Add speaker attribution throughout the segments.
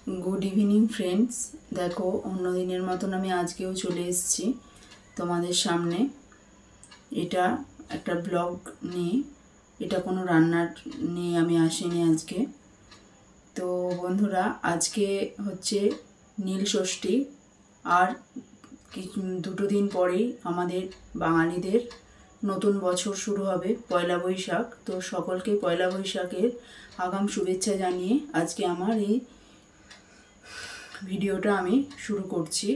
Speaker 1: Good evening friends. देखो अन्य दिनेर मतन आमी आजकेও चले एसेছি তোমাদের সামনে। এটা একটা ব্লগ নিয়ে, এটা কোনো রান্নার নিয়ে আমি আসিনি আজকে। তো বন্ধুরা, আজকে হচ্ছে নীল ষষ্ঠী, আর দুটো দিন পরেই আমাদের বাঙালিদের নতুন বছর শুরু হবে, পয়লা বৈশাখ। তো সকলকে পয়লা বৈশাখের আগাম শুভেচ্ছা জানিয়ে আজকে আমার এই ভিডিওটা আমি শুরু করছি।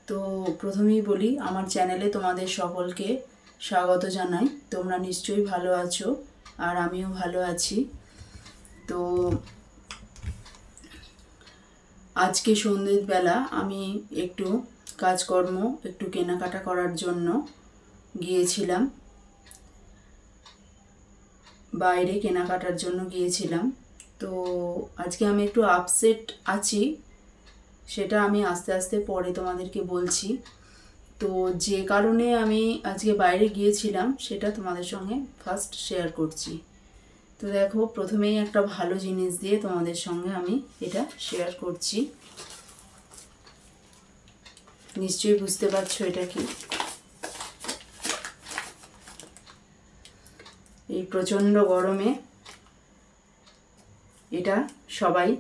Speaker 1: তো প্রথমেই বলি, আমার চ্যানেলে তোমাদের সকলকে স্বাগত জানাই। তোমরা নিশ্চয়ই ভালো আছো, আর আমিও ভালো আছি। তো আজকে সন্ধ্যের বেলা আমি একটু কাজকর্ম, একটু কেনাকাটা করার জন্য গিয়েছিলাম, বাইরে কেনাকাটার জন্য গিয়েছিলাম। তো আজকে আমি একটু আপসেট আছি, সেটা আমি আস্তে আস্তে পরে তোমাদেরকে বলছি। তো যে কারণে আমি আজকে বাইরে গিয়েছিলাম সেটা তোমাদের সঙ্গে ফার্স্ট শেয়ার করছি। তো দেখো, প্রথমেই একটা ভালো জিনিস দিয়ে তোমাদের সঙ্গে আমি এটা শেয়ার করছি। নিশ্চয়ই বুঝতে পারছো এটা কি। এই প্রচণ্ড গরমে এটা সবাই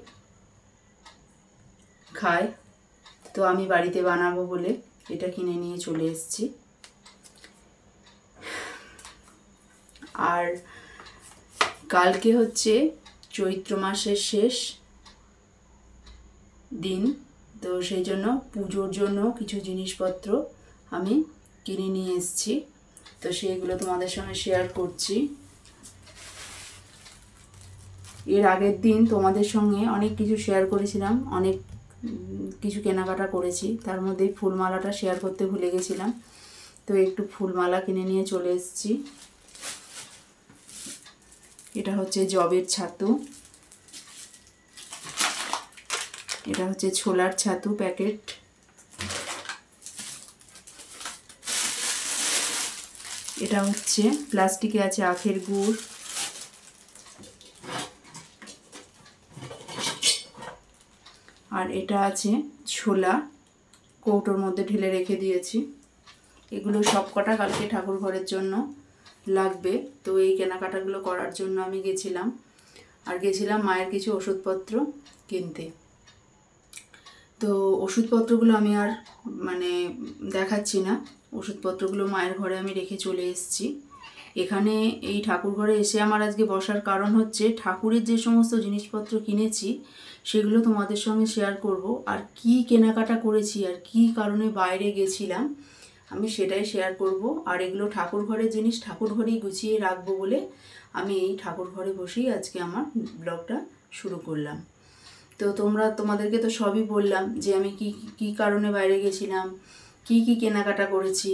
Speaker 1: খায়, তো আমি বাড়িতে বানাবো বলে এটা কিনে নিয়ে চলে এসেছি। আর কালকে হচ্ছে চৈত্র মাসের শেষ দিন, তো সেই জন্য পুজোর জন্য কিছু জিনিসপত্র আমি কিনে নিয়ে এসেছি। তো সেইগুলো তোমাদের সঙ্গে শেয়ার করছি। এর আগের দিন তোমাদের সঙ্গে অনেক কিছু শেয়ার করেছিলাম, অনেক কিছু কেনাকাটা করেছি। তার মধ্যে ফুলমালাটা শেয়ার করতে ভুলে গেছিলাম, তো একটু ফুলমালা কিনে নিয়ে চলে এসেছি। এটা হচ্ছে জবের ছাতু, এটা হচ্ছে ছোলার ছাতু প্যাকেট, এটা হচ্ছে প্লাস্টিকে আছে আখের গুড়, আর এটা আছে ছোলা, কৌটোর মধ্যে ঢেলে রেখে দিয়েছি। এগুলো সব কটা কালকে ঠাকুর ঘরের জন্য লাগবে। তো এই কেনাকাটাগুলো করার জন্য আমি গেছিলাম, আর গেছিলাম মায়ের কিছু ওষুধপত্র কিনতে। তো ওষুধপত্রগুলো আমি আর দেখাচ্ছি না, ওষুধপত্রগুলো মায়ের ঘরে আমি রেখে চলে এসেছি। এখানে এই ঠাকুর ঘরে এসে আমার আজকে বসার কারণ হচ্ছে, ঠাকুরের যে সমস্ত জিনিসপত্র কিনেছি সেগুলো তোমাদের সঙ্গে শেয়ার করব, আর কি কেনাকাটা করেছি আর কি কারণে বাইরে গেছিলাম আমি সেটাই শেয়ার করব। আর এগুলো ঠাকুর ঘরের জিনিস, ঠাকুর ঘরেই গুছিয়ে রাখবো বলে আমি এই ঠাকুর ঘরে বসেই আজকে আমার ব্লগটা শুরু করলাম। তো তোমাদেরকে তো সবই বললাম যে আমি কি কারণে বাইরে গেছিলাম, কি কেনাকাটা করেছি।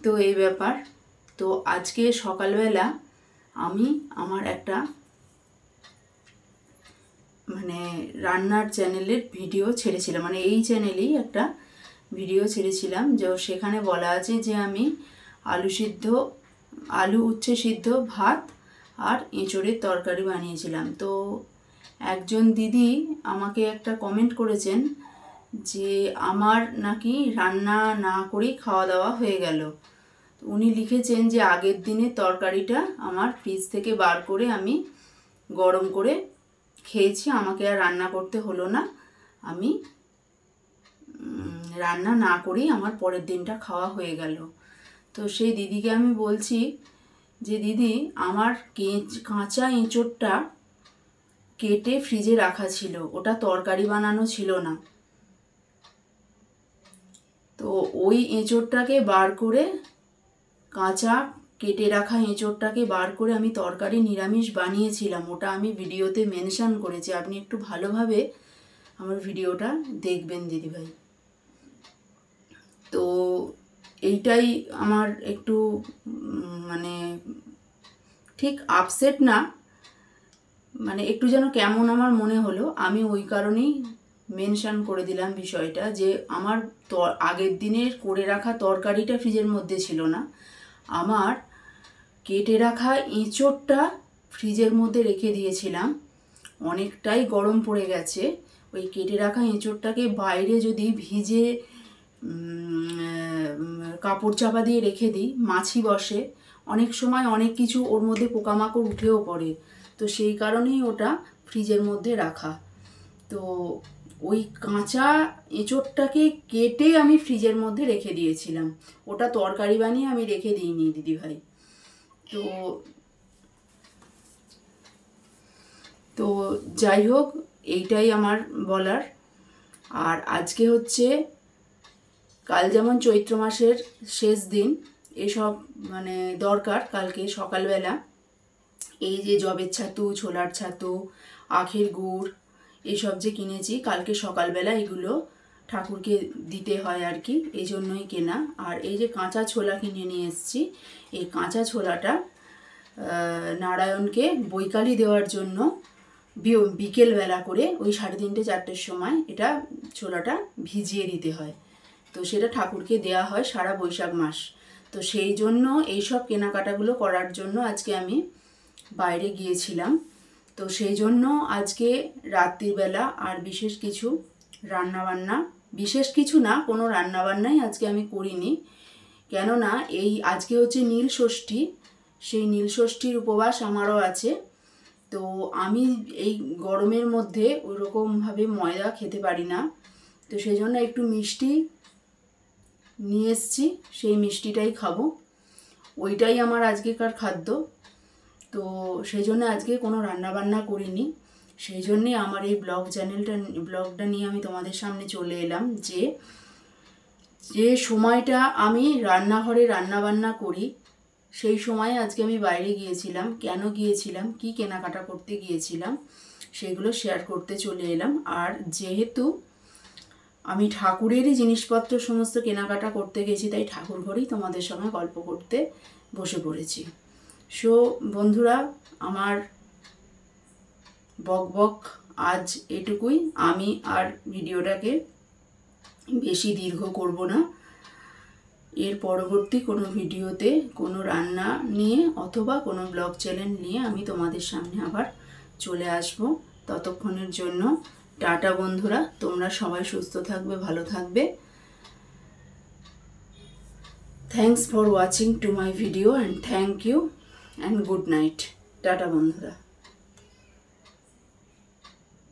Speaker 1: তো এই ব্যাপার। তো আজকে সকালবেলা আমি আমার একটা রান্নার চ্যানেলের ভিডিও ছেড়েছিলাম, এই চ্যানেলেই একটা ভিডিও ছেড়েছিলাম, যে সেখানে বলা আছে যে আমি আলু উচ্ছে সিদ্ধ ভাত আর এঁচোড়ের তরকারি বানিয়েছিলাম। তো একজন দিদি আমাকে একটা কমেন্ট করেছেন যে আমার নাকি রান্না না করেই খাওয়া দাওয়া হয়ে গেল। উনি লিখেছেন যে আগের দিনের তরকারিটা আমার ফ্রিজ থেকে বার করে আমি গরম করে খেয়েছি, আমাকে আর রান্না করতে হলো না, আমি রান্না না করেই আমার পরের দিনটা খাওয়া হয়ে গেল। তো সেই দিদিকে আমি বলছি যে দিদি, আমার কাঁচা এঁচোড়টা কেটে ফ্রিজে রাখা ছিল, ওটা তরকারি বানানো ছিল না। তো ওই এঁচোড়টাকে বার করে, কাঁচা কেটে রাখা এঁচোড়টাকে বার করে আমি তরকারি নিরামিষ বানিয়েছিলাম, ওটা আমি ভিডিওতে মেনশন করেছি। আপনি একটু ভালোভাবে আমার ভিডিওটা দেখবেন দিদিভাই। তো এইটাই আমার একটু ঠিক আপসেট না, একটু যেন কেমন আমার মনে হলো। আমি ওই কারণেই মেনশন করে দিলাম বিষয়টা, যে আমার আগের দিনের করে রাখা তরকারিটা ফ্রিজের মধ্যে ছিল না, আমার কেটে রাখা এঁচোড়টা ফ্রিজের মধ্যে রেখে দিয়েছিলাম। অনেকটাই গরম পড়ে গেছে। ওই কেটে রাখা এঁচোড়টাকে বাইরে যদি ভিজে কাপড় চাপা দিয়ে রেখে দিই, মাছি বসে, অনেক সময় অনেক কিছু ওর মধ্যে পোকামাকড় উঠেও পড়ে, তো সেই কারণেই ওটা ফ্রিজের মধ্যে রাখা। তো ওই কাঁচা এঁচোড়টাকে কেটে আমি ফ্রিজের মধ্যে রেখে দিয়েছিলাম, ওটা তরকারি বানিয়ে আমি রেখে দিইনি দিদিভাই। তো যাই হোক, এইটাই আমার বলার। আর আজকে হচ্ছে, কাল যেমন চৈত্র মাসের শেষ দিন, এসব মানে দরকার। কালকে সকালবেলা এই যে জবের ছাতু, ছোলার ছাতু, আখের গুড়, এসব যে কিনেছি, কালকে সকালবেলা এগুলো ঠাকুরকে দিতে হয় আর কি, এই জন্যই কেনা। আর এই যে কাঁচা ছোলা কিনে নিয়ে এসেছি, এই কাঁচা ছোলাটা নারায়ণকে বৈকালি দেওয়ার জন্য বিকেলবেলা করে ওই 3:30 4টের সময় এটা ছোলাটা ভিজিয়ে দিতে হয়। তো সেটা ঠাকুরকে দেয়া হয় সারা বৈশাখ মাস। তো সেই জন্য এইসব কেনাকাটাগুলো করার জন্য আজকে আমি বাইরে গিয়েছিলাম। তো সেই জন্য আজকে রাত্রিবেলা আর বিশেষ কিছু রান্নাবান্না, বিশেষ কিছু না, কোনো রান্নাবান্নাই আজকে আমি করিনি। কেননা এই আজকে হচ্ছে নীল ষষ্ঠী, সেই নীল ষষ্ঠীর উপবাস আমারও আছে। তো আমি এই গরমের মধ্যে ওইরকমভাবে ময়দা খেতে পারি না, তো সেই জন্য একটু মিষ্টি নিয়ে এসছি, সেই মিষ্টিটাই খাবো, ওইটাই আমার আজকেকার খাদ্য। তো সেই জন্য আজকে কোনো রান্নাবান্না করিনি। সেই জন্যে আমার এই ব্লগটা নিয়ে আমি তোমাদের সামনে চলে এলাম, যে সময়টা আমি রান্নাঘরে রান্নাবান্না করি, সেই সময়ে আজকে আমি বাইরে গিয়েছিলাম। কেন গিয়েছিলাম, কি কেনাকাটা করতে গিয়েছিলাম, সেগুলো শেয়ার করতে চলে এলাম। আর যেহেতু আমি ঠাকুরেরই জিনিসপত্র সমস্ত কেনাকাটা করতে গেছি, তাই ঠাকুর ঘরেই তোমাদের সঙ্গে গল্প করতে বসে পড়েছি। সো বন্ধুরা, আমার বক আজ এটুকুই। আমি আর ভিডিওটাকে বেশি দীর্ঘ করব না। এর পরবর্তী কোনো ভিডিওতে কোনো রান্না নিয়ে অথবা কোনো ব্লগ চ্যানেল নিয়ে আমি তোমাদের সামনে আবার চলে আসব। ততক্ষণের জন্য টাটা বন্ধুরা, তোমরা সবাই সুস্থ থাকবে, ভালো থাকবে। Thanks for watching to my video and thank you and good night. টাটা বন্ধুরা।